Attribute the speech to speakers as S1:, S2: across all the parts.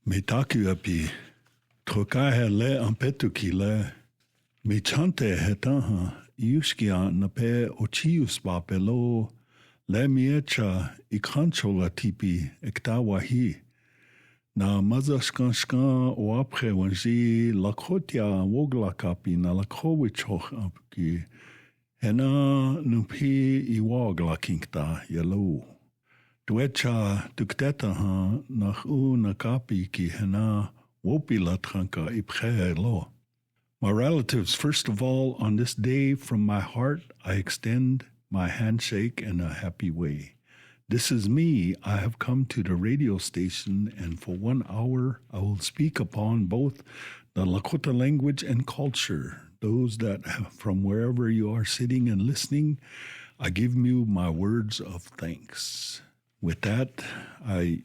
S1: Me taku api, trokahe le ampetuki le, me chante hetaha, iuskia nape ochius bapelo, le miecha ikranchola tipi ektawahi, na mazashkanshkan oapre wanji lakotia woglakapi na lakowichoch apki, hena nupi iwoglakinkta yelo. Duecha duktetaha nach nakapi ki hena wopila tranka ipre lo. My relatives, first of all, on this day from my heart, I extend my handshake in a happy way. This is me. I have come to the radio station, and for 1 hour I will speak upon both the Lakota language and culture. Those that from wherever you are sitting and listening, I give you my words of thanks. With that, I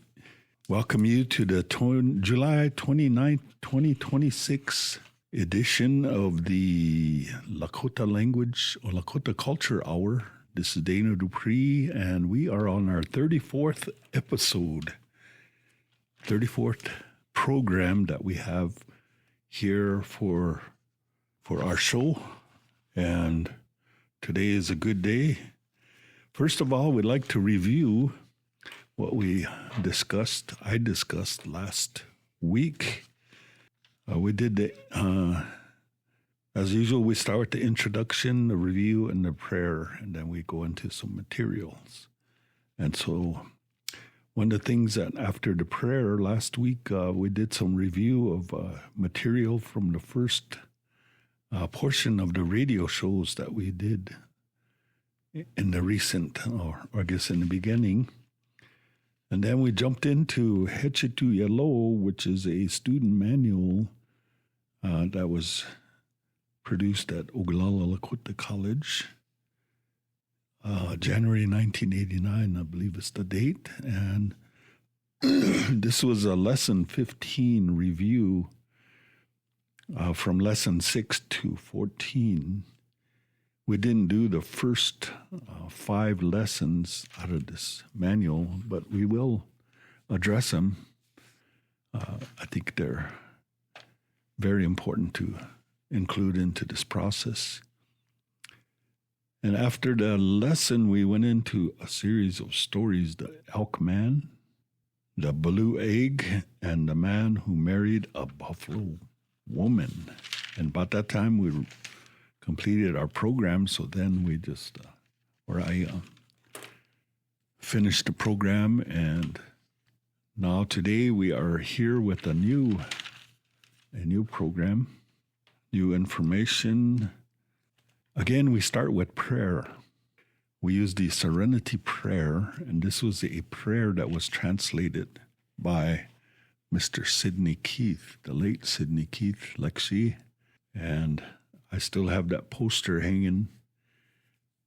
S1: welcome you to the July 29th, 2026 edition of the Lakota Language or Lakota Culture Hour. This is Dana Dupree, and we are on our 34th episode, 34th program that we have here for our show. And today is a good day. First of all, we'd like to review what I discussed last week. We did as usual, we start with the introduction, the review, and the prayer, and then we go into some materials. And so one of the things that after the prayer last week, we did some review of material from the first portion of the radio shows that we did in the recent, or I guess in the beginning. And then we jumped into Hechitu Yellow, which is a student manual that was produced at Oglala Lakota College, January 1989, I believe is the date. And this was a lesson 15 review from lesson 6 to 14. We didn't do the first 5 lessons out of this manual, but we will address them. I think they're very important to include into this process. And after the lesson, we went into a series of stories: the elk man, the blue egg, and the man who married a buffalo woman. And by that time, we completed our program, so then we just, I finished the program, and now today we are here with a new program, new information. Again, we start with prayer. We use the Serenity Prayer, and this was a prayer that was translated by Mr. Sidney Keith, the late Sidney Keith, Lexi, and I still have that poster hanging,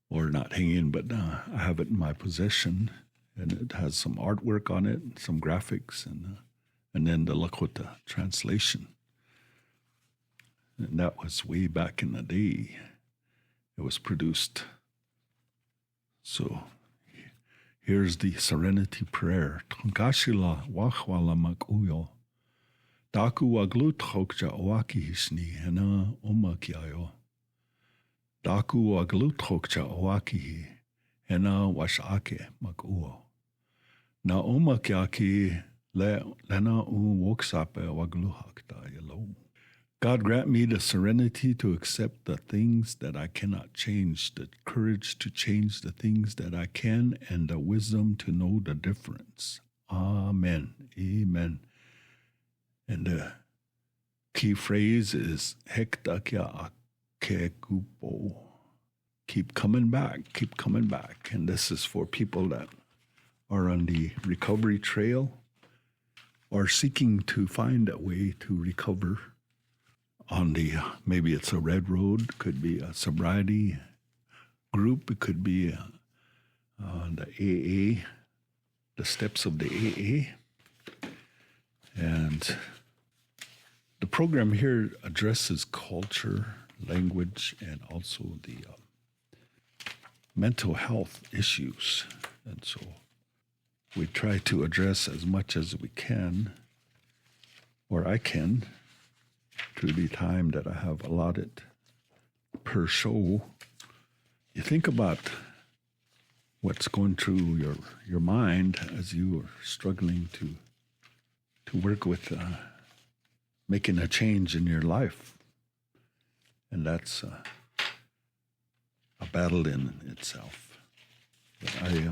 S1: or not hanging, but I have it in my possession, and it has some artwork on it, some graphics, and then the Lakota translation. And that was way back in the day. It was produced. So here's the Serenity Prayer. Tonkashila wachwala makuyo. Daku waglut chokja oaki hisni hena omakiayo. Daku waglut chokja oaki hena washake makuo. Na omakiaki lena woksape wagluhakta yelo. God grant me the serenity to accept the things that I cannot change, the courage to change the things that I can, and the wisdom to know the difference. Amen. Amen. And the key phrase is hektakia akekupo. Keep coming back, keep coming back. And this is for people that are on the recovery trail or seeking to find a way to recover on the, maybe it's a red road, could be a sobriety group, it could be the AA, the steps of the AA. And the program here addresses culture, language, and also the mental health issues. And so we try to address as much as we can or I can, through the time that I have allotted per show. You think about what's going through your mind as you are struggling to work with making a change in your life. And that's a battle in itself. But I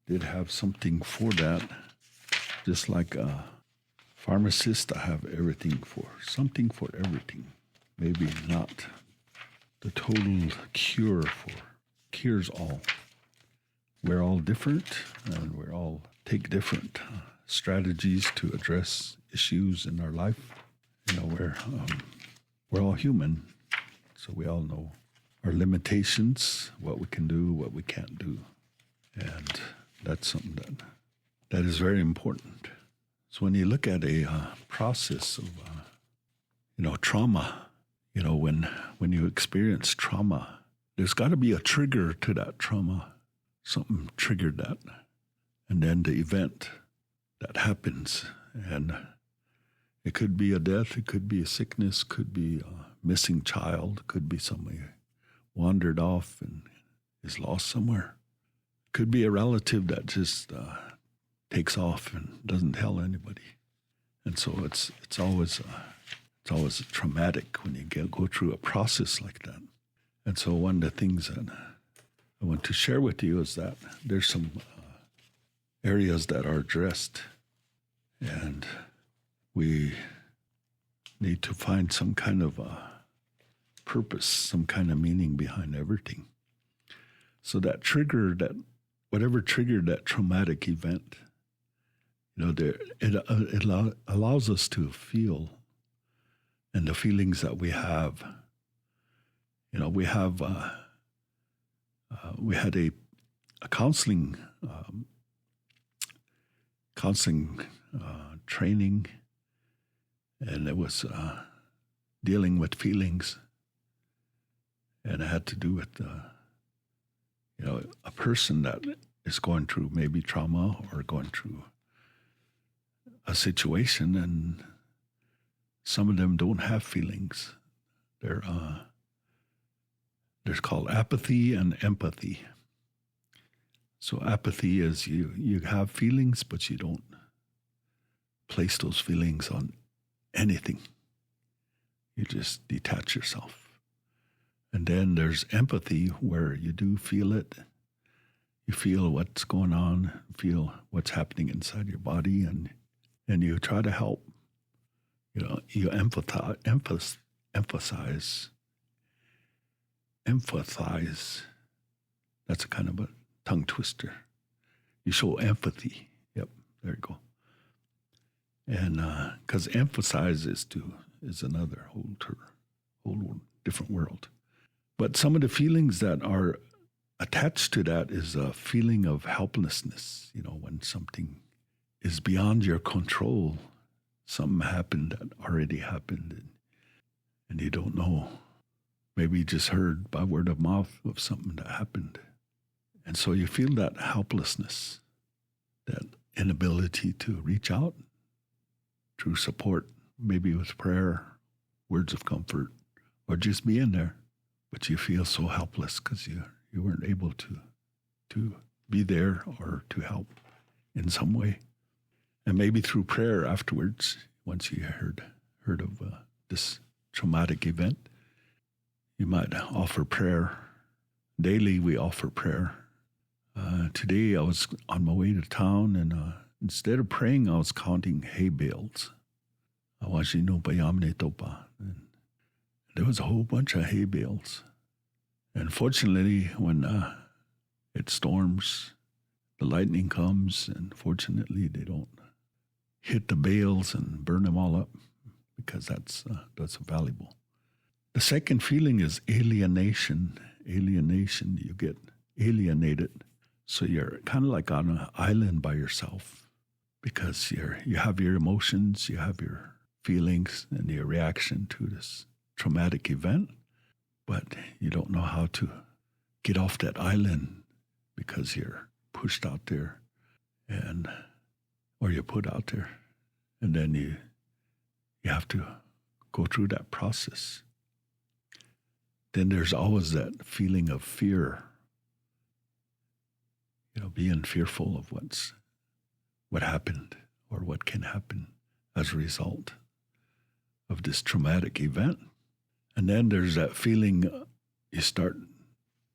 S1: did have something for that. Just like a pharmacist, I have something for everything. Maybe not the total cures all. We're all different, and we all take different strategies to address issues in our life. We're all human, so we all know our limitations, what we can do, what we can't do. And that's something that is very important. So when you look at a process of, trauma, when you experience trauma, there's got to be a trigger to that trauma. Something triggered that. And then the event that happens. And it could be a death, it could be a sickness, could be a missing child, could be somebody wandered off and is lost somewhere. Could be a relative that just takes off and doesn't tell anybody. And so it's always traumatic when you go through a process like that. And so one of the things that I want to share with you is that there's some areas that are addressed, and we need to find some kind of purpose, some kind of meaning behind everything. So whatever triggered that traumatic event, it allows us to feel, and the feelings that we have. We had a counseling training, and it was dealing with feelings, and it had to do with a person that is going through maybe trauma or going through a situation, and some of them don't have feelings. There's called apathy and empathy. So apathy is you have feelings, but you don't place those feelings on anything. You just detach yourself. And then there's empathy, where you do feel it. You feel what's going on, feel what's happening inside your body, and you try to help. You empathize. That's a kind of a tongue twister. You show empathy. Yep, there you go. And because emphasize is another whole different world. But some of the feelings that are attached to that is a feeling of helplessness. When something is beyond your control, something happened that already happened, and you don't know. Maybe you just heard by word of mouth of something that happened. And so you feel that helplessness, that inability to reach out through support, maybe with prayer, words of comfort, or just being there. But you feel so helpless because you weren't able to be there or to help in some way. And maybe through prayer afterwards, once you heard of this traumatic event, you might offer prayer. Daily, we offer prayer. Today, I was on my way to town, and instead of praying, I was counting hay bales. And there was a whole bunch of hay bales. And fortunately, when it storms, the lightning comes, and fortunately, they don't hit the bales and burn them all up, because that's valuable. The second feeling is alienation. Alienation, you get alienated. So you're kind of like on an island by yourself, because you have your emotions, you have your feelings and your reaction to this traumatic event, but you don't know how to get off that island because you're pushed out there or you're put out there. And then You have to go through that process. Then there's always that feeling of fear, being fearful of what happened or what can happen as a result of this traumatic event. And then there's that feeling the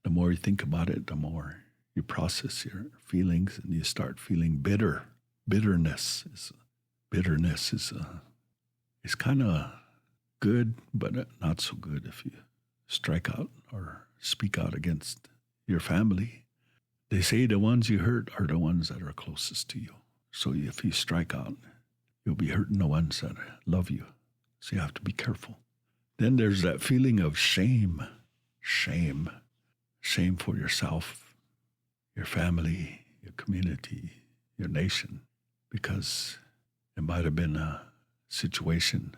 S1: more you think about it, the more you process your feelings, and you start feeling bitter. Bitterness is kind of good, but not so good if you strike out or speak out against your family. They say the ones you hurt are the ones that are closest to you. So if you strike out, you'll be hurting the ones that love you. So you have to be careful. Then there's that feeling of shame for yourself, your family, your community, your nation, because it might have been a situation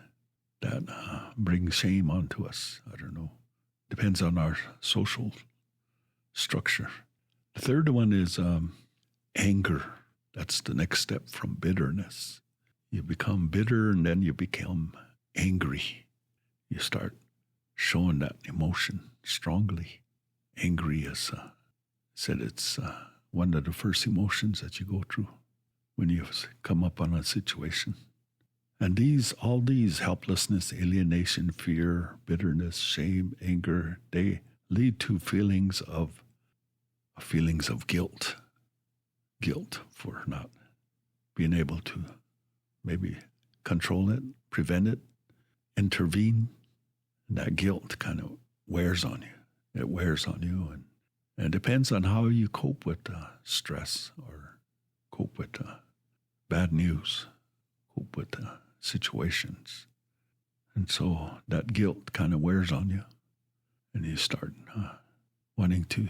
S1: that brings shame onto us. I don't know. Depends on our social structure. The third one is anger. That's the next step from bitterness. You become bitter, and then you become angry. You start showing that emotion strongly. Angry is said it's one of the first emotions that you go through when you come up on a situation. And all these helplessness, alienation, fear, bitterness, shame, anger, they lead to feelings of guilt. Guilt for not being able to maybe control it, prevent it, intervene. And that guilt kind of wears on you. It wears on you. And it depends on how you cope with stress or cope with bad news, cope with situations. And so that guilt kind of wears on you. And you start wanting to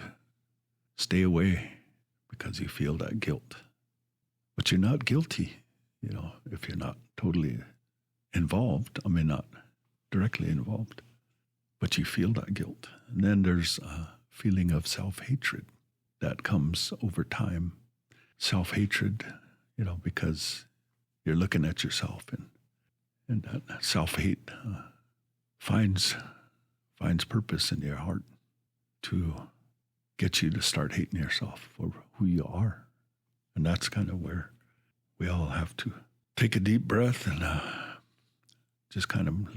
S1: stay away because you feel that guilt. But you're not guilty, if you're not totally involved. I mean, not directly involved, but you feel that guilt. And then there's a feeling of self-hatred that comes over time. Self-hatred, because you're looking at yourself, and that self-hate finds purpose in your heart to get you to start hating yourself for who you are. And that's kind of where we all have to take a deep breath and just kind of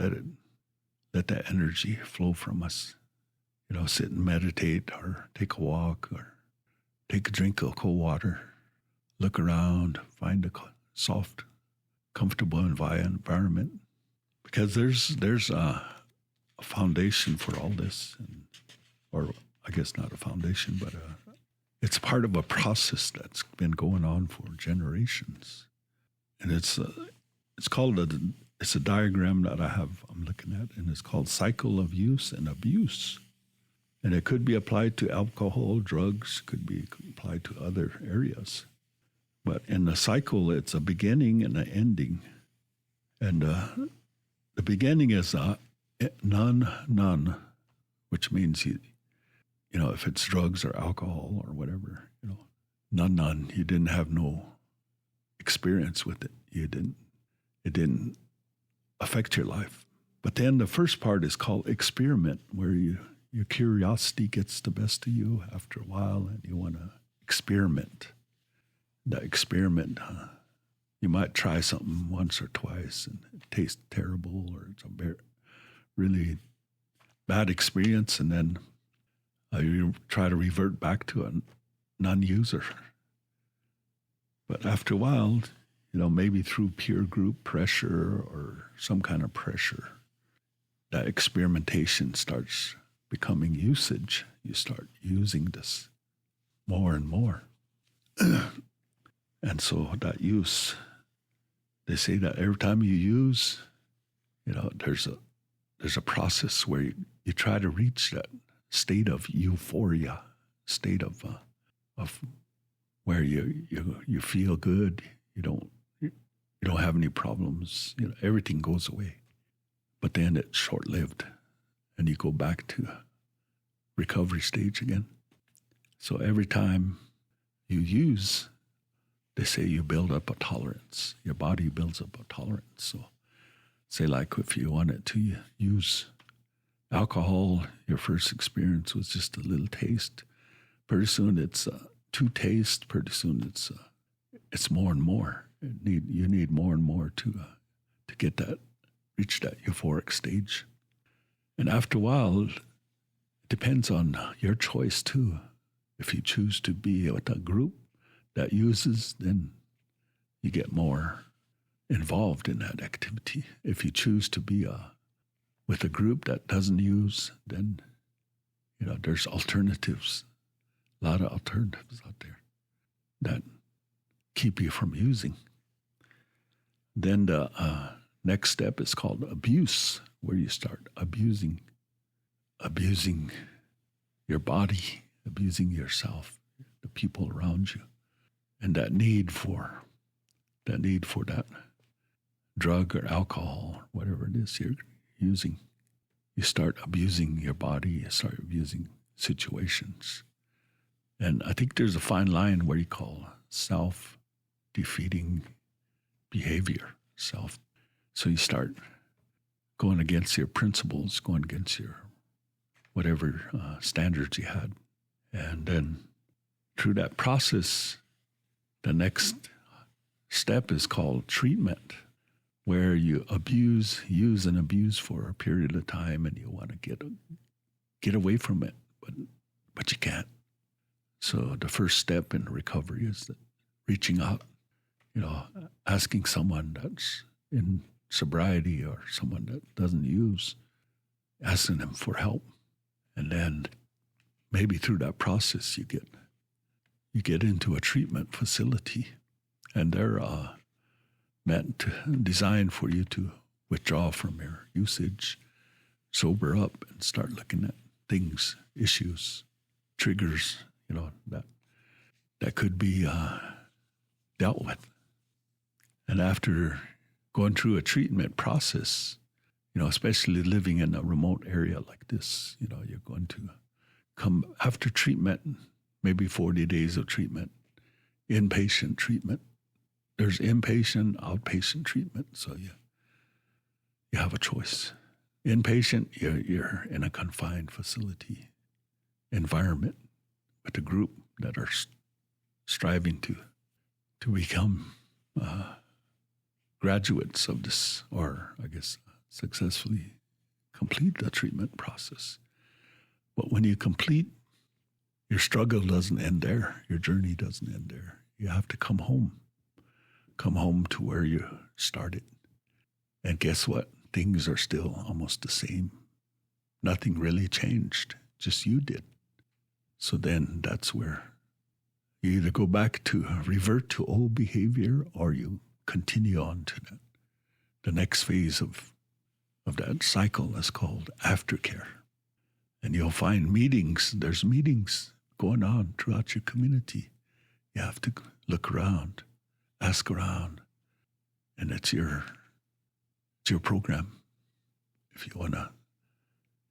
S1: let that energy flow from us. Sit and meditate, or take a walk, or take a drink of cold water, look around, find a soft, comfortable environment, because there's a foundation for all this, or I guess not a foundation, but it's part of a process that's been going on for generations. And it's a diagram that I'm looking at, and it's called cycle of use and abuse. And it could be applied to alcohol, drugs, could be applied to other areas. But in the cycle, it's a beginning and an ending. And the beginning is none, which means if it's drugs or alcohol or whatever, none. You didn't have no experience with it. It didn't affect your life. But then the first part is called experiment, where your curiosity gets the best of you after a while, and you want to experiment. That experiment, you might try something once or twice and it tastes terrible, or it's a really bad experience, and then you try to revert back to a non-user. But after a while, maybe through peer group pressure or some kind of pressure, that experimentation starts becoming usage. You start using this more and more. And so that use, they say that every time you use, there's a process where you try to reach that state of euphoria, state of where you feel good. You don't have any problems. Everything goes away. But then it's short-lived, and you go back to recovery stage again. So every time you use, they say you build up a tolerance. Your body builds up a tolerance. So Say like if you wanted to use alcohol, your first experience was just a little taste. Pretty soon it's two tastes. Pretty soon it's more and more. You need more and more to reach that euphoric stage. And after a while, it depends on your choice too. If you choose to be with a group that uses, then you get more involved in that activity. If you choose to be with a group that doesn't use, then there's alternatives, a lot of alternatives out there that keep you from using. Then the next step is called abuse, where you start abusing your body, abusing yourself, the people around you, and that need for that drug or alcohol, or whatever it is you're using. You start abusing your body, you start abusing situations. And I think there's a fine line where you call self-defeating behavior. So you start going against your principles, going against your whatever standards you had. And then through that process, the next step is called treatment, where you use and abuse for a period of time, and you want to get away from it, but you can't. So the first step in recovery is that reaching out, asking someone that's in sobriety or someone that doesn't use, asking them for help. And then maybe through that process you get into a treatment facility, and they're designed for you to withdraw from your usage, sober up, and start looking at things, issues, triggers, that could be dealt with. And after going through a treatment process, especially living in a remote area like this, you're going to come after treatment, maybe 40 days of treatment, inpatient treatment. There's inpatient, outpatient treatment, so you have a choice. Inpatient, you're in a confined facility environment with a group that are striving to become graduates of this, or I guess successfully complete the treatment process. But when you complete, your struggle doesn't end there. Your journey doesn't end there. You have to come home to where you started. And guess what? Things are still almost the same. Nothing really changed, just you did. So then that's where you either go back to revert to old behavior, or you continue on to the next phase of that cycle that's called aftercare. And you'll find there's meetings going on throughout your community. You have to look around, ask around, and it's your program. If you want to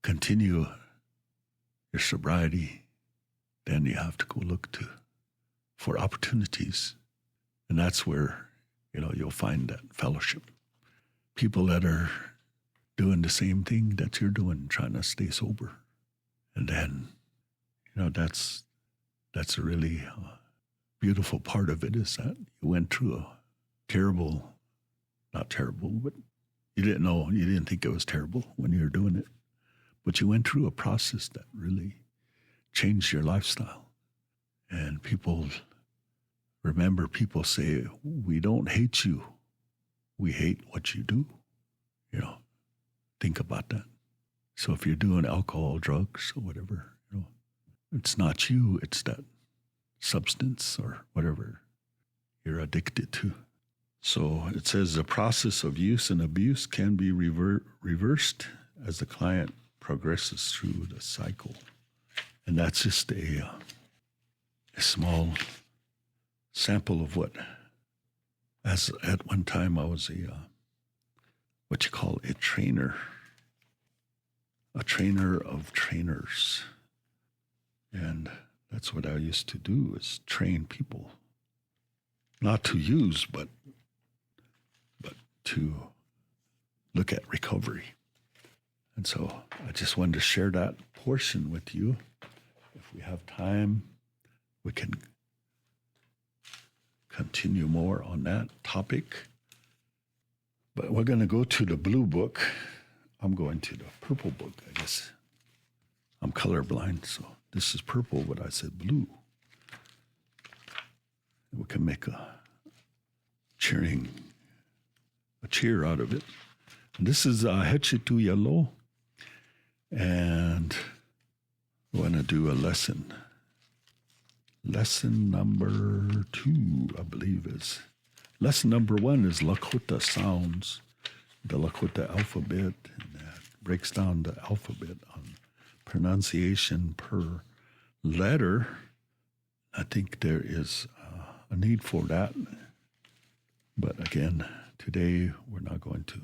S1: continue your sobriety, then you have to go look for opportunities. And that's where, you'll find that fellowship. People that are doing the same thing that you're doing, trying to stay sober. And then, that's a really beautiful part of it, is that you went through not terrible, but you didn't think it was terrible when you were doing it. But you went through a process that really changed your lifestyle. And people say, we don't hate you. We hate what you do. Think about that. So if you're doing alcohol, drugs, or whatever, it's not you, it's that substance or whatever you're addicted to. So it says the process of use and abuse can be reversed as the client progresses through the cycle. And that's just a small sample of what, as at one time I was a trainer of trainers. And that's what I used to do, is train people, not to use, but to look at recovery. And so I just wanted to share that portion with you. If we have time, we can continue more on that topic. But we're going to go to the blue book. I'm going to the purple book, I guess. I'm colorblind, so this is purple, but I said blue. We can make a cheer out of it. And this is Hechitu Yellow, and we're going to do a lesson. Lesson number 2, I believe, is. Lesson number 1 is Lakota sounds, the Lakota alphabet, and that breaks down the alphabet on pronunciation per letter. I think there is a need for that. But again, today we're not going to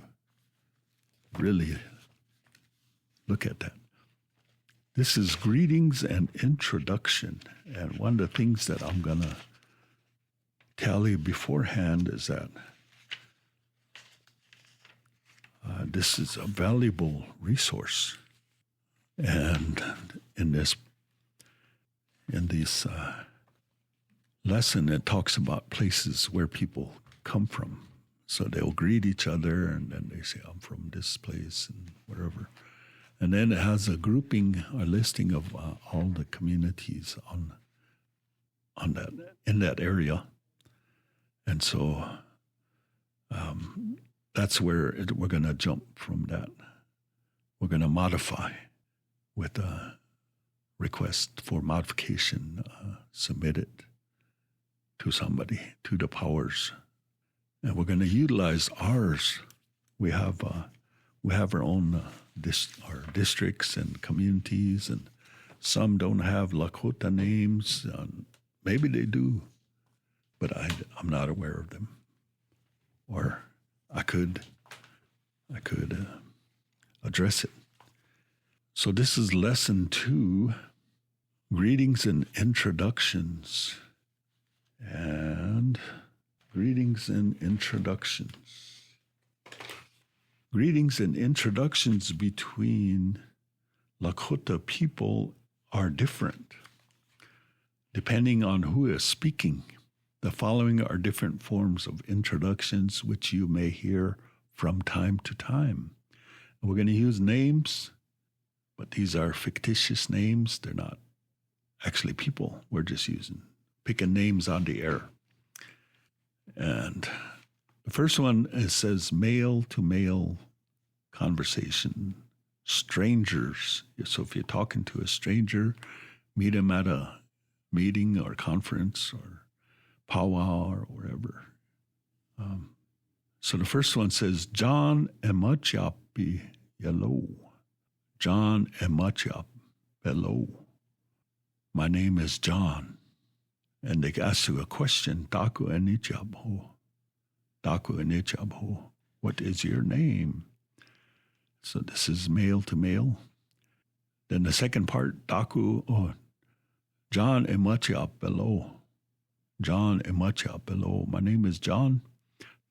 S1: really look at that. This is greetings and introduction. And one of the things that I'm going to tell you beforehand is that this is a valuable resource. And in this lesson, it talks about places where people come from. So they'll greet each other, and then they say, I'm from this place, and whatever. And then it has a grouping, a listing of all the communities on that, in that area. And so that's where we're going to jump from that. We're going to modify with a request for modification submitted to somebody, to the powers. And we're going to utilize ours. We have our own our districts and communities, and some don't have Lakota names. Maybe they do, but I'm not aware of them. Or I could address it. So this is lesson 2, greetings and introductions. And greetings and introductions. Greetings and introductions between Lakota people are different, depending on who is speaking. The following are different forms of introductions which you may hear from time to time. And we're going to use names, but these are fictitious names. They're not actually people. We're just picking names on the air. And the first one, it says male to male conversation, strangers. So if you're talking to a stranger, meet him at a meeting or conference or powwow or wherever. So the first one says, John Emachiapi Yellow. John Emachiap Hello. My name is John. And they ask you a question, Daku Enichab Daku Enichab, what is your name? So this is male to male. Then the second part, John Emachiap Hello. John Emachiap Hello. My name is John.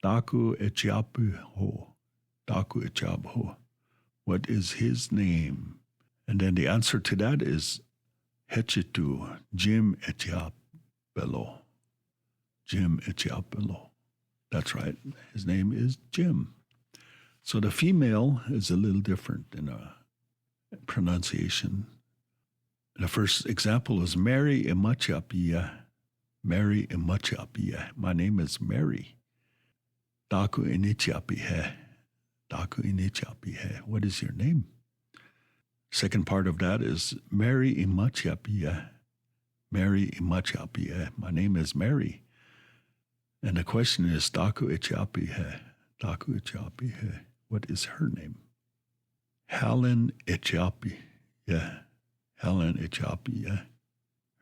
S1: Daku Echiapu Ho. Daku Echiab Ho. What is his name? And then the answer to that is Hechitu, Jim Echiap Bello. Jim Echiap Bello. That's right. His name is Jim. So the female is a little different in a pronunciation. The first example is Mary Emachiapia. Mary Emachiapia. My name is Mary. Daku Inichiapihe. Daku Inichiapihe. What is your name? Second part of that is Mary Emachiapia. Mary Emachiapia. My name is Mary. And the question is Daku Echiapihe. Daku Echiapihe. What is her name? Helen Echiapi. Yeah. Helen Echiapi. Yeah.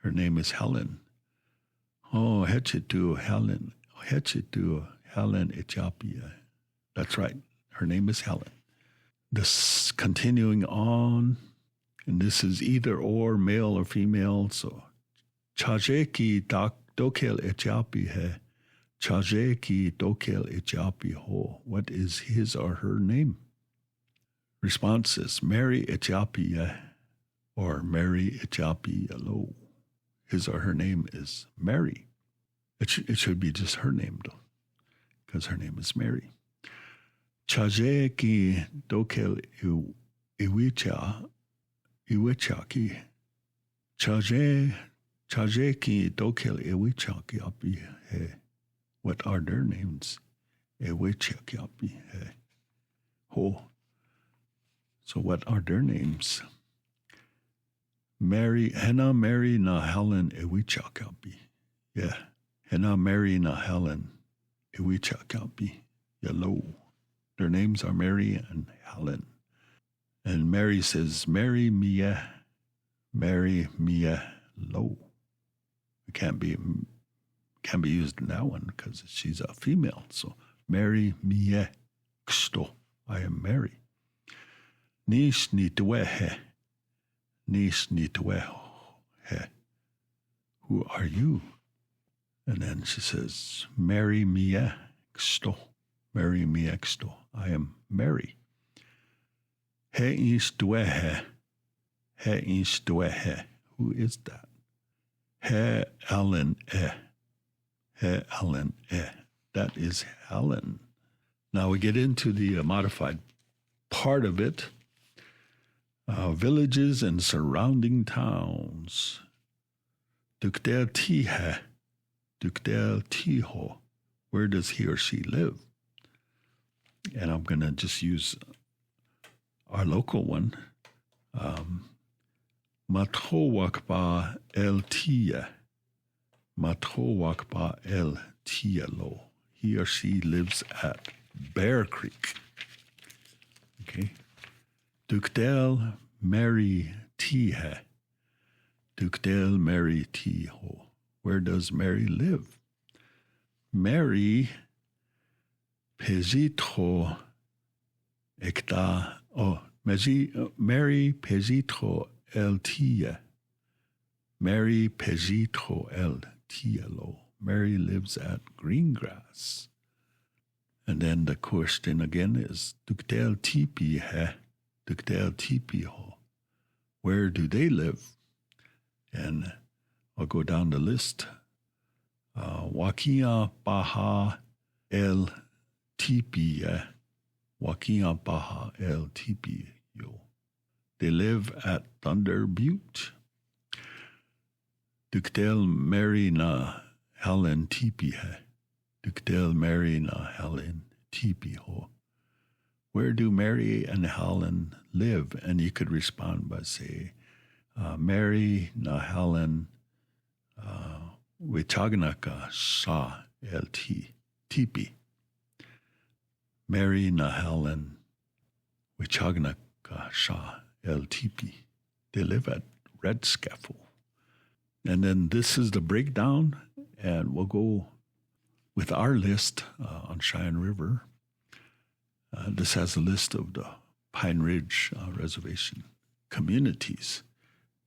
S1: Her name is Helen. Oh, Hechitu Helen. Hechitu Helen Echiapi. That's right. Her name is Helen. This continuing on, and this is either or, male or female. So, Chajeki dokel echapi he. Chajeki dokel echapi ho. What is his or her name? response is Mary Etiopia or Mary Etiopia Lo. His or her name is Mary. It should be just her name, though, because her name is Mary. Chaje ki dokel iwicha ki. Chaje ki dokel iwicha ki api he. What are their names? Iwicha ki api he. Ho. So what are their names? Hena Mary na Helen iwicha ki api. Yeah. Hena Mary na Helen iwicha ki api. Yellow. Their names are Mary and Helen. And Mary says, Mary Mia Lo. It can't be used in that one because she's a female. So Mary Mia Ksto. I am Mary. Nish nitwehe. Who are you? And then she says, Mary Mia Ksto. Mary Miexto. I am Mary. He is dwehe. Who is that? He Ellen E. That is Helen. Now we get into the modified part of it. Villages and surrounding towns. Dukdel Tiho. Where does he or she live? And I'm going to just use our local one. Matowakba El Tia. Matowakba El Tialo. He or she lives at Bear Creek. Okay. Dukdel Mary Tihe. Dukdel Mary Tiho. Where does Mary live? Mary Pezitro Ekta. Mary Pezitro El Tia. Mary Pezitro El Tialo. Mary lives at Greengrass. And then the question again is Dukdel Tipi He. Dukdel Tipi Ho. Where do they live? And I'll go down the list. Wakia Baha El Tipi. Wakia Baha El Tipi Yo. They live at Thunder Butte. Dukdel Mary na Helen Tipi He. Dukdel Mary na Helen Tipi Ho. Where do Mary and Helen live? And you could respond by say, Mary na Helen Wichaganaka Sa El Tipi. Mary na Helen Wichaganaka Sa El Tipi. They live at Red Scaffold. And then this is the breakdown, and we'll go with our list on Cheyenne River. This has a list of the Pine Ridge Reservation communities.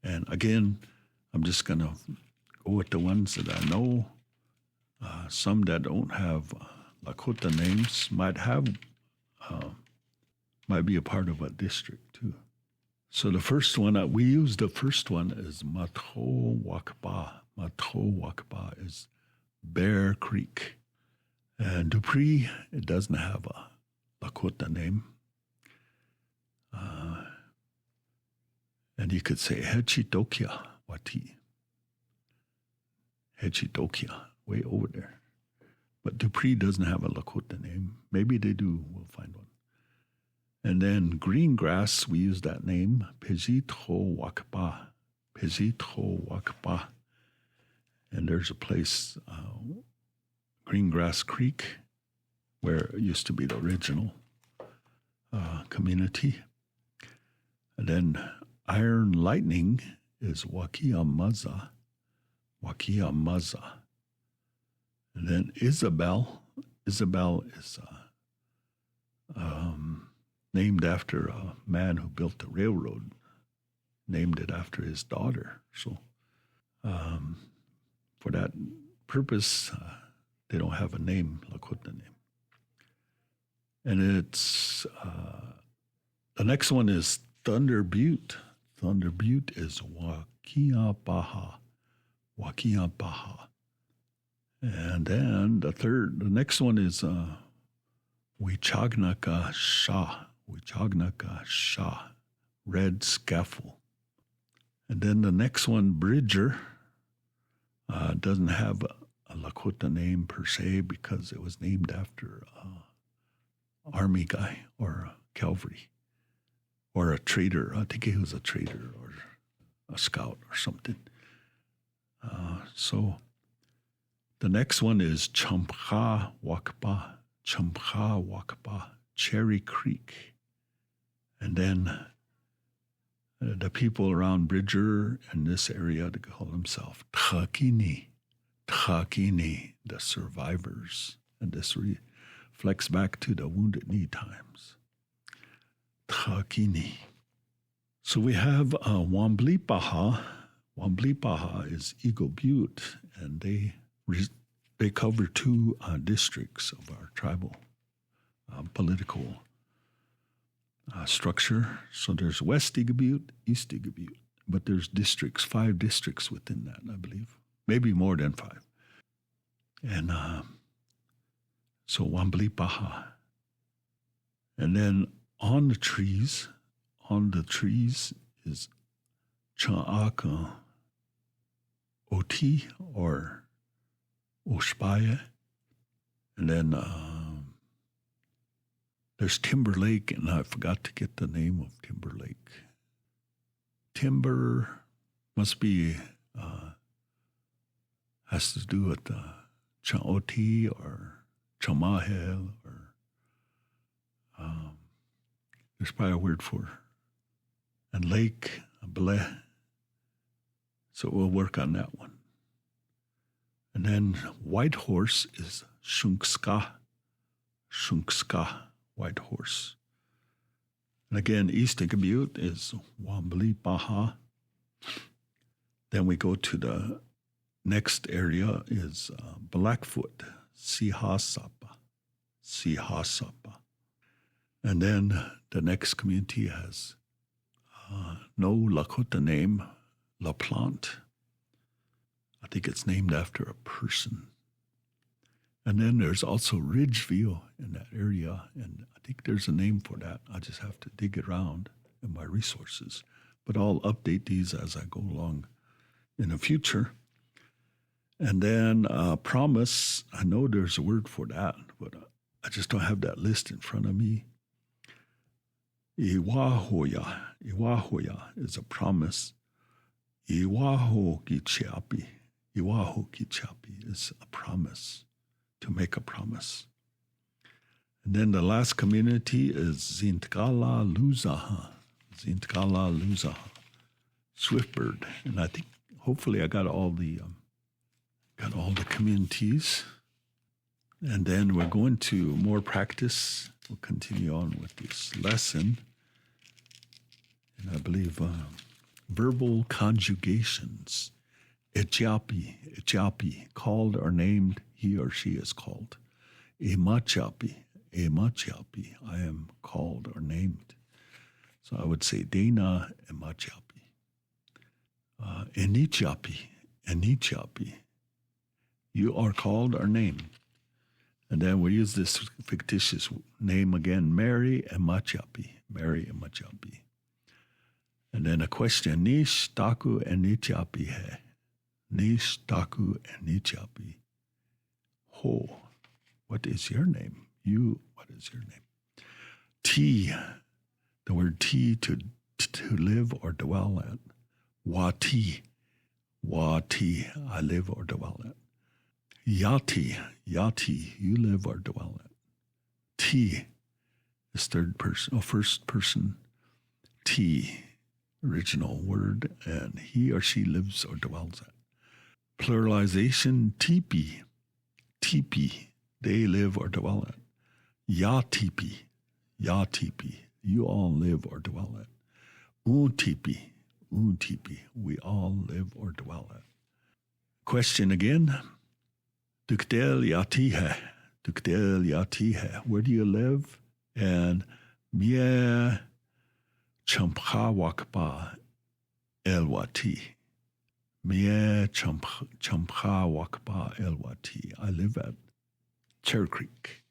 S1: And again, I'm just going to go with the ones that I know. Some that don't have Lakota names might be a part of a district too. So the first one, we use the first one is Matowakba. Matowakba is Bear Creek. And Dupree, it doesn't have a Lakota name. And you could say Hechitokia Wati. Hechitokia, way over there. But Dupree doesn't have a Lakota name. Maybe they do. We'll find one. And then Greengrass, we use that name, Pezitro Wakpa. Pezitro Wakpa. And there's a place, Greengrass Creek, where it used to be the original community. And then Iron Lightning is Wakiamaza. Wakiamaza. And then Isabel is named after a man who built the railroad, named it after his daughter. So for that purpose, they don't have a name, Lakota name. And it's The next one is Thunder Butte. Thunder Butte is Wakia Baha. Wakia Baha. And then the next one is Wichagnaka Shah. Wichagnaka Shah. Red Scaffold. And then the next one, Bridger, doesn't have a Lakota name per se because it was named after Army guy or a cavalry or a trader. I think he was a trader or a scout or something. So the next one is Champha Wakpa, Cherry Creek. And then the people around Bridger and this area, they call themselves Thakini, the survivors. And this reflects back to the Wounded Knee times. Thakini. So we have Wamblipaha. Wamblipaha is Eagle Butte, and they cover two districts of our tribal political structure. So there's West Eagle Butte, East Eagle Butte, but there's districts, 5 districts within that, I believe. Maybe more than 5. And so Wamblipaha. And then on the trees is Cha'aka Oti or Oshpaya. And then there's Timber Lake, and I forgot to get the name of Timber Lake. Timber must be, has to do with Cha'oti or Chamahel or there's probably a word for, and Lake, Bleh. So we'll work on that one. And then White Horse is Shunkska, White Horse. And again, East Eagle Butte is Wamblipaha. Then we go to the next area is Blackfoot, Sihasapa. And then the next community has no Lakota name, La Plante. I think it's named after a person. And then there's also Ridgeview in that area, and I think there's a name for that. I just have to dig around in my resources. But I'll update these as I go along in the future. And then Promise, I know there's a word for that, but I just don't have that list in front of me. Iwahoya is a promise. Iwaho Kichapi is a promise, to make a promise. And then the last community is Zintkala Luzaha, Swiftbird. And I think hopefully I got all the communities. And then we're going to more practice. We'll continue on with this lesson. And I believe verbal conjugations. Echapi, called or named, he or she is called. Emachapi, I am called or named. So I would say Dana Emachapi. Enichapi, you are called or named. And then we use this fictitious name again, Mary Emachapi. And then a question, Nish Taku Enichapi he. Nish Taku Enichapi. Ho, what is your name? You, what is your name? T, the word T, to live or dwell at. Wati, I live or dwell at. Yati, you live or dwell at. T is first person. T, original word, and he or she lives or dwells at. Pluralization, tipi, they live or dwell at. Yatipi, you all live or dwell at. Untipi, we all live or dwell at. Question again. Tuktel yatihe, where do you live? And mie Champha Elwati. Mie Champha Wakpa Elwati. I live at Cherry Creek.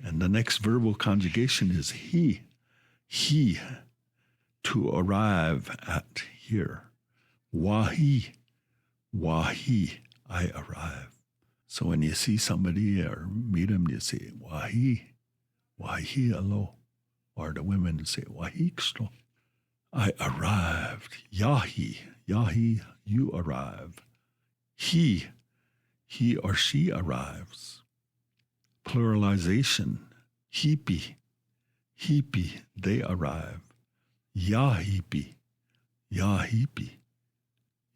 S1: And the next verbal conjugation is he. He, to arrive at here. Wahi, I arrive. So when you see somebody or meet them, you say, wahi alo. Or the women say, wahi ksto. I arrived. Yahi, you arrive. He or she arrives. Pluralization, KIPI, they arrive. Yahipi,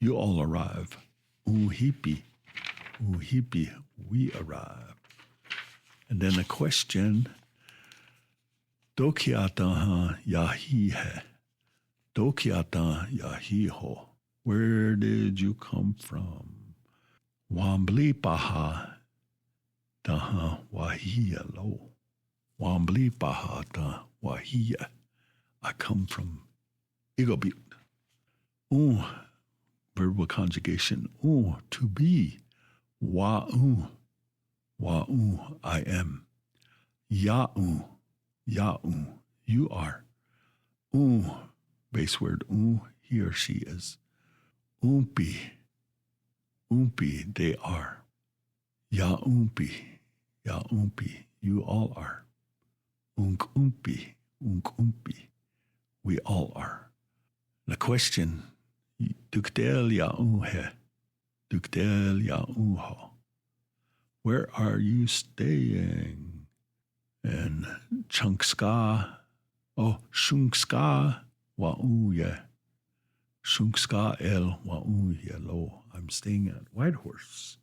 S1: you all arrive. Uhipi, we arrive. And then a question, Dokiata yahi hai. Dokiata yahi ho. Where did you come from? Wambli paha daha wahiya lo. Wambli paha da wahiya. I come from Igobut. Verbal conjugation. To be. Wa'u, I am. Ya'u, you are. Base word, he or she is. Umpi, they are. Umpi, you all are. Umpi, we all are. The question, Dukdel he. Dukdel ho. Where are you staying? And Chungska, Shungska wa'uye. Shungska el wa'uye lo. I'm staying at Whitehorse.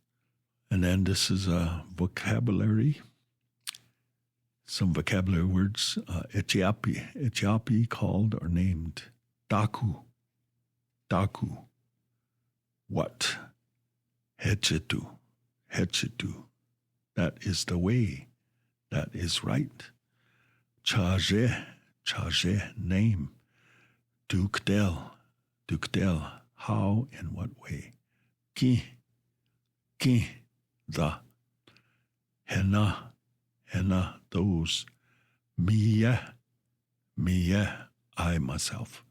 S1: And then this is a vocabulary. Some vocabulary words. Echiapi called or named. Daku. What? Hechetu. That is the way. That is right. Chaje, name. Dukdel, how, in what way. Ki, the. Henna, those. Mia, I, myself.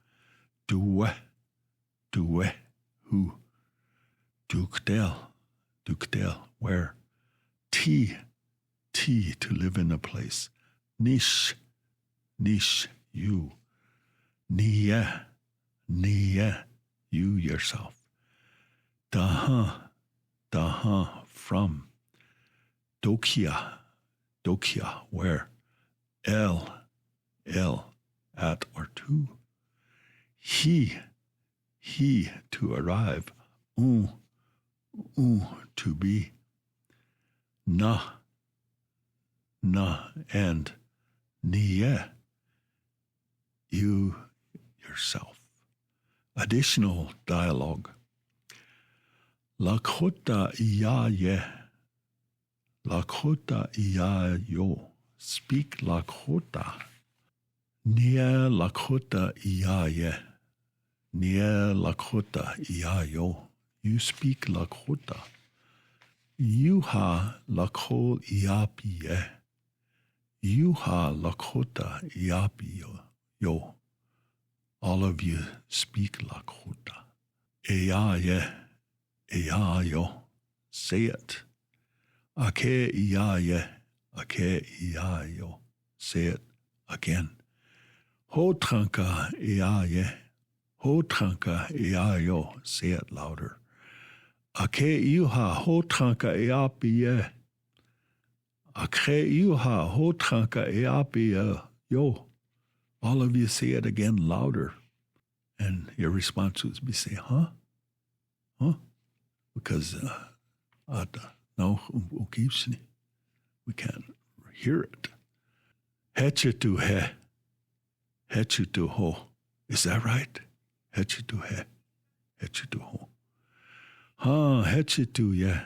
S1: Due, who. Dukdel, where. T, to live in a place. Niche, you. Nia, you yourself. Daha, from. Dokia, where. El, at or to. He, to arrive. To be. Na, and niya, you yourself. Additional dialogue. Lakota iya yo. Speak Lakota. Nia Lakota iya ye. Nia Lakota iya yo. You speak Lakota. Yuha Lakol Iapi. Yuha Lakota Iapi yo. All of you speak Lakota. Eya yo. Say it. Ake iya yo. Say it again. Ho tranka iya yo. Say it louder. Ake iuha ho tranka eapi. Ake iuha ho tranka eapi yo. All of you say it again louder. And your response would be say, huh? Because no, we can't hear it. Hechetu he. Hechetu ho. Is that right? Hechetu he. Hechetu ho. Ha, hechetu ye.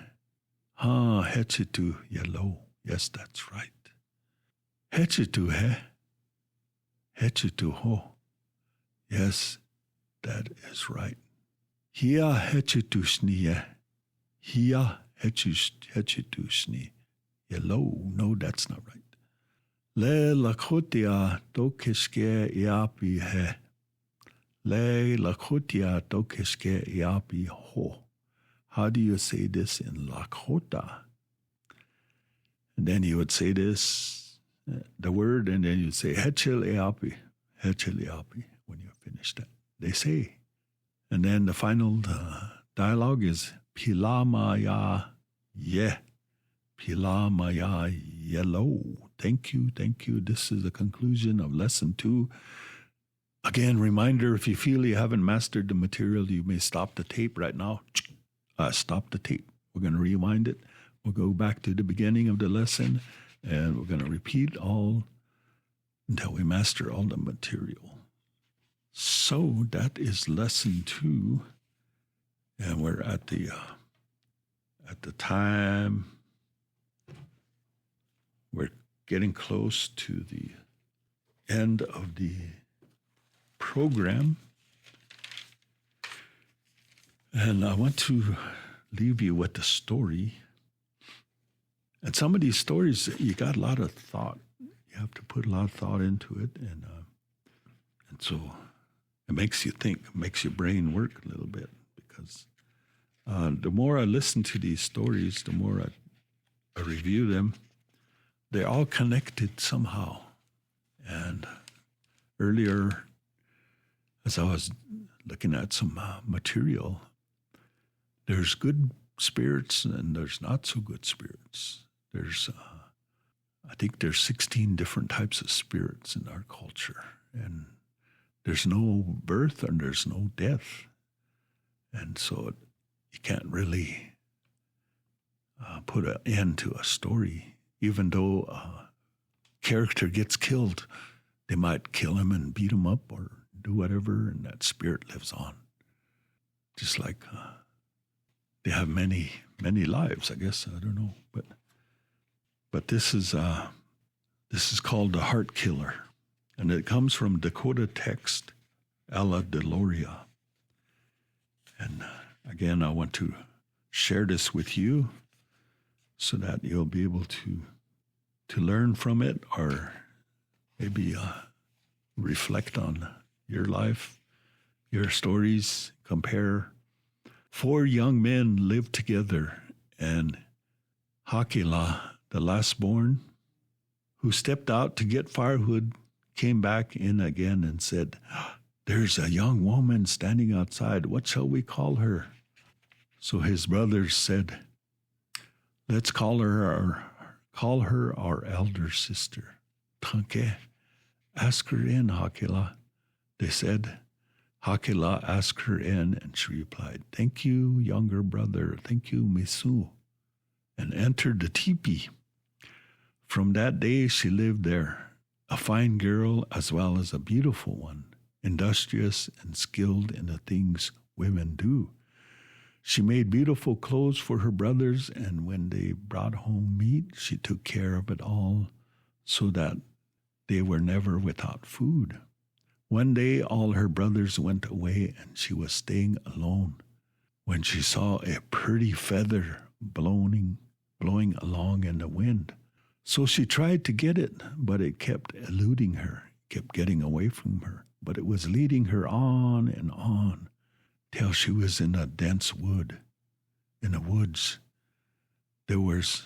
S1: Ha, hechetu ye lo. Yes, that's right. Hechetu he. Hechutuho. Yes, that is right. Hia hechutusni. Hia hechutusni. Hello, no, that's not right. Le Lakota dokiske iapi he. Le Lakota dokiske iapi ho. How do you say this in Lakota? And then you would say this, the word, and then you'd say hechel iapi when you finish that. They say. And then the final dialogue is Pilamaya ye. Pilamaya yellow. Thank you. This is the conclusion of lesson 2. Again, reminder, if you feel you haven't mastered the material, you may stop the tape right now. Stop the tape. We're going to rewind it. We'll go back to the beginning of the lesson, and we're going to repeat all until we master all the material. So that is lesson 2, and we're at the time. We're getting close to the end of the program, and I want to leave you with a story. And some of these stories, you got a lot of thought. You have to put a lot of thought into it, and so it makes you think, makes your brain work a little bit, because the more I listen to these stories, the more I review them, they're all connected somehow. And earlier, as I was looking at some material, there's good spirits and there's not so good spirits. I think there's 16 different types of spirits in our culture, and there's no birth and there's no death. And so you can't really put an end to a story. Even though a character gets killed, they might kill him and beat him up or do whatever, and that spirit lives on. Just like they have many lives, I guess. I don't know, but this is called the Heart Killer, and it comes from Dakota text, Alla Deloria. And again, I want to share this with you so that you'll be able to learn from it, or maybe reflect on your life, your stories, compare. 4 young men lived together, and Hakila, the last born, who stepped out to get firewood, came back in again and said, "There's a young woman standing outside. What shall we call her?" So his brothers said, "Let's call her our elder sister. Tanke, ask her in, Hakila." They said. Hakila asked her in, and she replied, "Thank you, younger brother. Thank you, Misu," and entered the teepee. From that day she lived there, a fine girl as well as a beautiful one, industrious and skilled in the things women do. She made beautiful clothes for her brothers, and when they brought home meat, she took care of it all so that they were never without food. One day all her brothers went away, and she was staying alone when she saw a pretty feather blowing along in the wind. So she tried to get it, but it kept eluding her, kept getting away from her. But it was leading her on and on till she was in a dense wood. In the woods, there was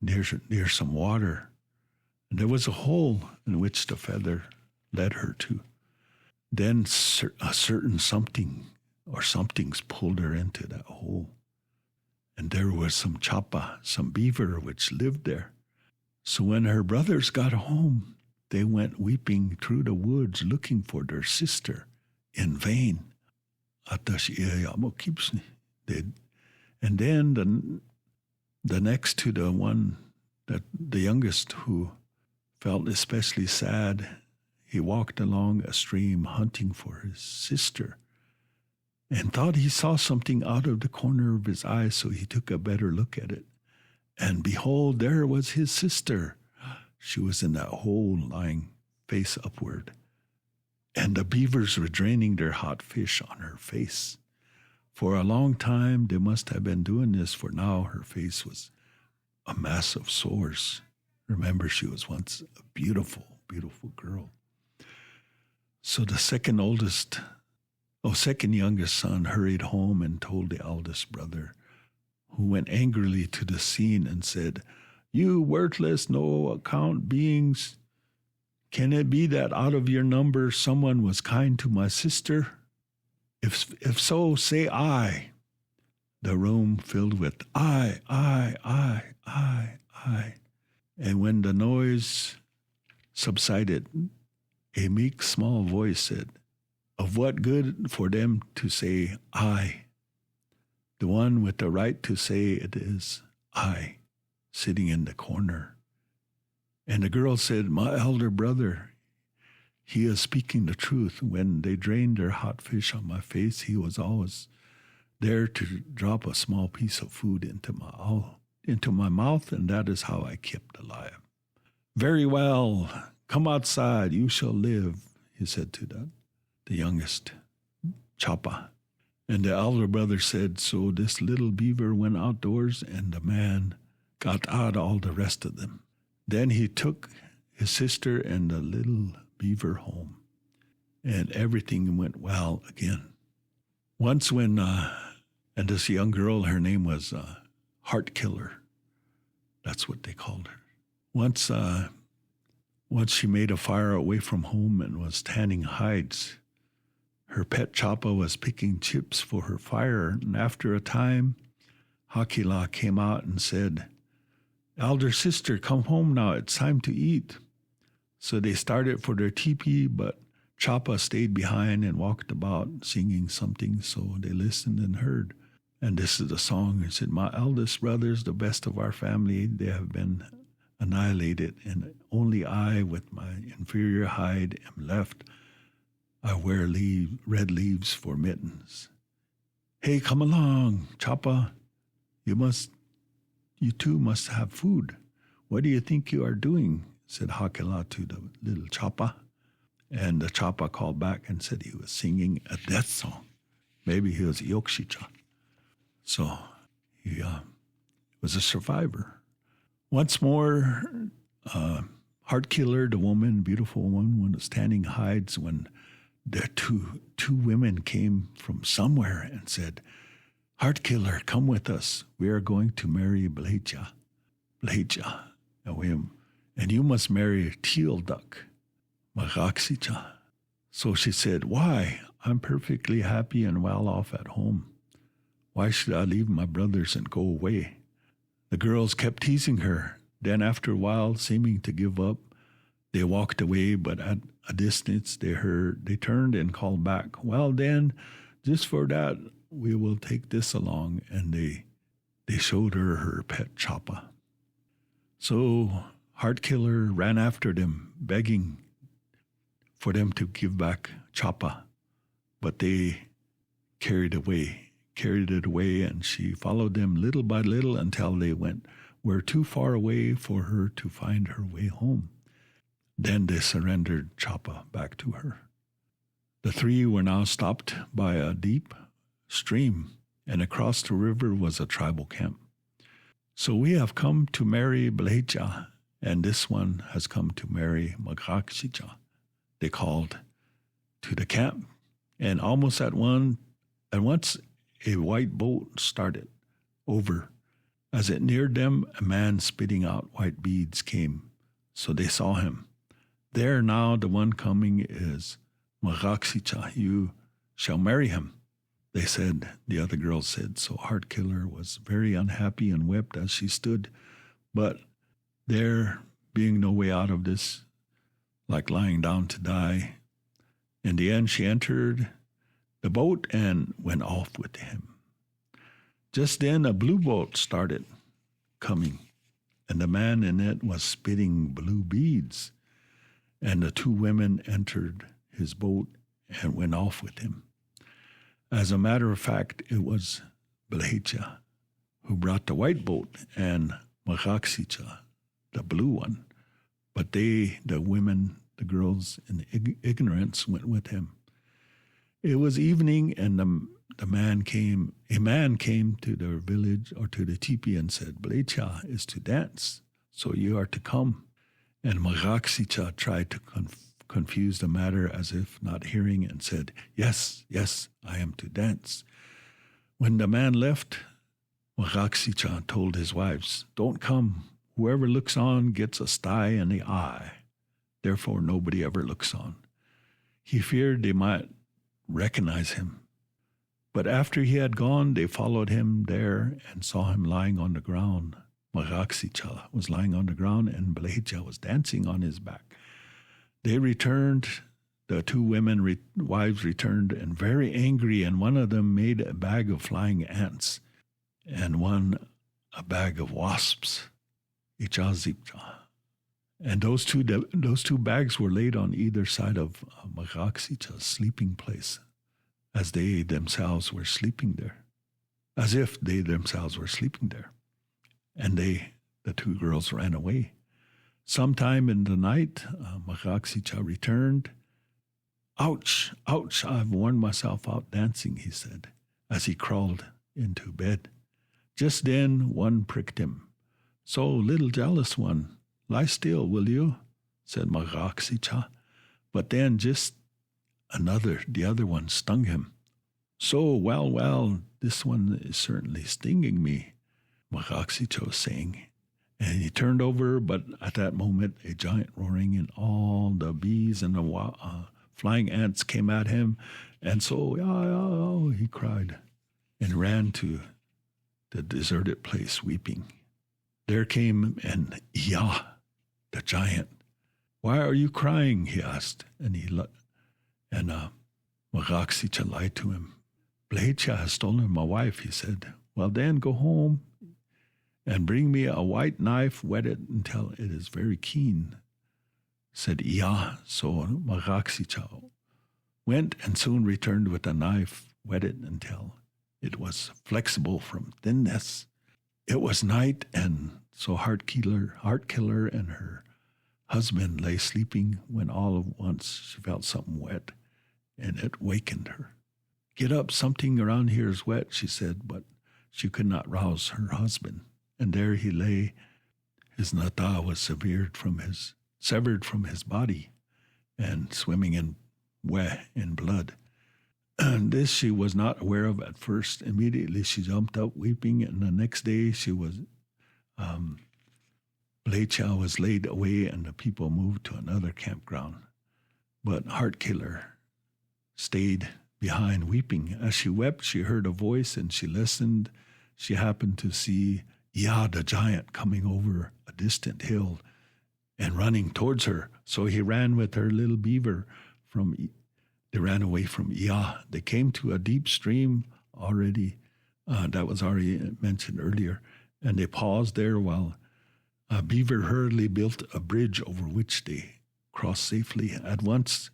S1: near some water, and there was a hole in which the feather led her to. Then a certain something or somethings pulled her into that hole. And there was some chapa, some beaver, which lived there. So when her brothers got home, they went weeping through the woods looking for their sister in vain. And then the next to the one, that the youngest, who felt especially sad, he walked along a stream hunting for his sister and thought he saw something out of the corner of his eye, so he took a better look at it. And behold, there was his sister. She was in that hole lying face upward. And the beavers were draining their hot fish on her face. For a long time, they must have been doing this, for now her face was a mass of sores. Remember, she was once a beautiful, beautiful girl. So the second youngest son hurried home and told the eldest brother, who went angrily to the scene and said, "You worthless, no-account beings, can it be that out of your number someone was kind to my sister? If so, say I." The room filled with I. And when the noise subsided, a meek small voice said, "Of what good for them to say I? The one with the right to say it is I, sitting in the corner." And the girl said, "My elder brother, he is speaking the truth. When they drained their hot fish on my face, he was always there to drop a small piece of food into my mouth, and that is how I kept alive." "Very well, come outside, you shall live," he said to the youngest, Chapa. And the elder brother said, so this little beaver went outdoors, and the man got out all the rest of them. Then he took his sister and the little beaver home, and everything went well again. Once when, and this young girl, her name was Heart Killer. That's what they called her. Once she made a fire away from home and was tanning hides. Her pet Chapa was picking chips for her fire, and after a time, Hakila came out and said, "Elder sister, come home now, it's time to eat." So they started for their teepee, but Chapa stayed behind and walked about singing something, so they listened and heard. And this is the song. It said, "My eldest brothers, the best of our family, they have been annihilated, and only I with my inferior hide am left. I wear red leaves for mittens. Hey, come along, Chapa. You too must have food. What do you think you are doing?" said Hakila to the little Chapa. And the Chapa called back and said he was singing a death song. Maybe he was Yokshicha. So he was a survivor. Once more, Heart Killer, the woman, beautiful one, was tanning hides when the two women came from somewhere and said, "Heart Killer, come with us. We are going to marry Bleja, and you must marry Teal Duck, Magaxicha." So she said, "Why? I'm perfectly happy and well off at home. Why should I leave my brothers and go away?" The girls kept teasing her. Then after a while, seeming to give up, they walked away, but at a distance they turned and called back, "Well then, just for that, we will take this along." And they showed her pet Chapa. So Heart Killer ran after them, begging for them to give back Chapa, but they carried it away, and she followed them little by little until they were too far away for her to find her way home. Then they surrendered Chapa back to her. The three were now stopped by a deep stream, and across the river was a tribal camp. "So we have come to marry Bleja, and this one has come to marry Magaxicha," they called to the camp. And almost at once, a white boat started over. As it neared them, a man spitting out white beads came, so they saw him. "There now, the one coming is Magaxicha. You shall marry him," they said. The other girls said. So Heart Killer was very unhappy and wept as she stood. But there being no way out of this, like lying down to die, in the end she entered the boat and went off with him. Just then a blue boat started coming, and the man in it was spitting blue beads. And the two women entered his boat and went off with him. As a matter of fact, it was Bleja who brought the white boat and Magaxicha, the blue one. But the the girls in ignorance went with him. It was evening, and a man came to their village or to the teepee and said, Blecha is to dance, so you are to come. And Magaksicha tried to confuse the matter as if not hearing and said, yes, I am to dance. When the man left, Magaksicha told his wives, don't come. Whoever looks on gets a sty in the eye. Therefore, nobody ever looks on. He feared they might recognize him. But after he had gone, they followed him there and saw him lying on the ground. Magaksicha was lying on the ground and Blecha was dancing on his back. They returned, the two wives returned, and very angry, and one of them made a bag of flying ants, and one a bag of wasps. And those two bags were laid on either side of Magaksicha's sleeping place, as they themselves were sleeping there, as if they themselves were sleeping there. And the two girls ran away. Sometime in the night, Magaksicha returned. Ouch, I've worn myself out dancing, he said, as he crawled into bed. Just then one pricked him. So, little jealous one, lie still, will you? Said Magaksicha. But then the other one stung him. So, well, this one is certainly stinging me, Magaksicha was saying. And he turned over, but at that moment, a giant roaring and all the bees and the flying ants came at him. And so, he cried and ran to the deserted place weeping. There came an Iya, the giant. Why are you crying? He asked. And Magaksicha lied to him. Blecha has stolen my wife, he said. Well, then go home and bring me a white knife, wet it until it is very keen, said Iya. So Magaksicha went and soon returned with a knife, wet it until it was flexible from thinness. It was night, and so Heart Killer and her husband lay sleeping when all at once she felt something wet, and it wakened her. Get up, something around here is wet, she said, but she could not rouse her husband. And there he lay. His nata was severed from his body and swimming in blood. And this she was not aware of at first. Immediately she jumped up weeping, and the next day Blecha was laid away and the people moved to another campground. But Heart Killer stayed behind weeping. As she wept, she heard a voice and she listened. She happened to see Iya the giant coming over a distant hill and running towards her. So he ran with her little beaver they ran away from Iya. They came to a deep stream that was already mentioned earlier, and they paused there while Beaver hurriedly built a bridge over which they crossed safely. At once,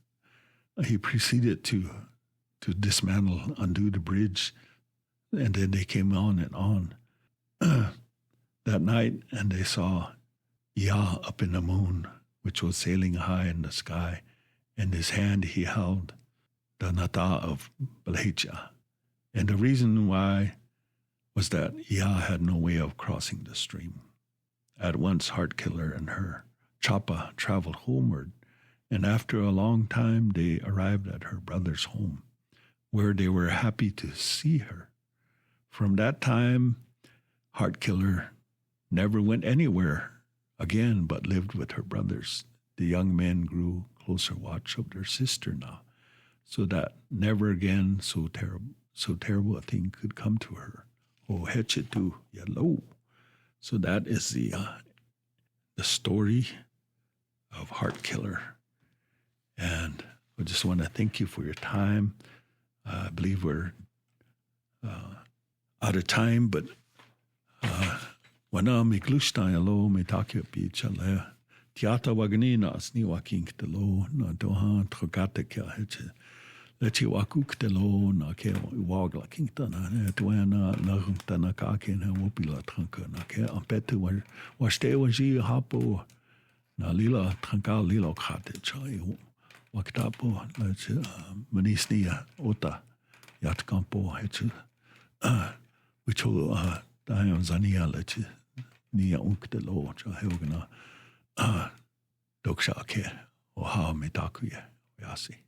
S1: he proceeded to undo the bridge, and then they came on and on that night, and they saw Iya up in the moon, which was sailing high in the sky. In his hand he held the nata of Blecha. And the reason why was that Iya had no way of crossing the stream. At once Heart Killer and her Chapa traveled homeward, and after a long time they arrived at her brother's home, where they were happy to see her. From that time, Heart Killer never went anywhere again but lived with her brothers. The young men grew closer watch of their sister now, so that never again so terrible a thing could come to her. Oh, hechetu yellow. So that is the story of Heart Killer. And I just want to thank you for your time. I believe we're out of time, but wana mi glushta yellow me takya pi chale. Tiata waganina asni waking telo na doha trogata kya heche. Lechi wakuk telo na ke wagla kingta na tuana na rumta na ka ke na wopila tranka na ke ampetu wa ste wa ji hapo na lila tranka lila khate chai waktapo la che manisnia ota yat campo hechu wicho dayon zania la che nia unkte lo cha heugna doksha ke o ha metakuye yasi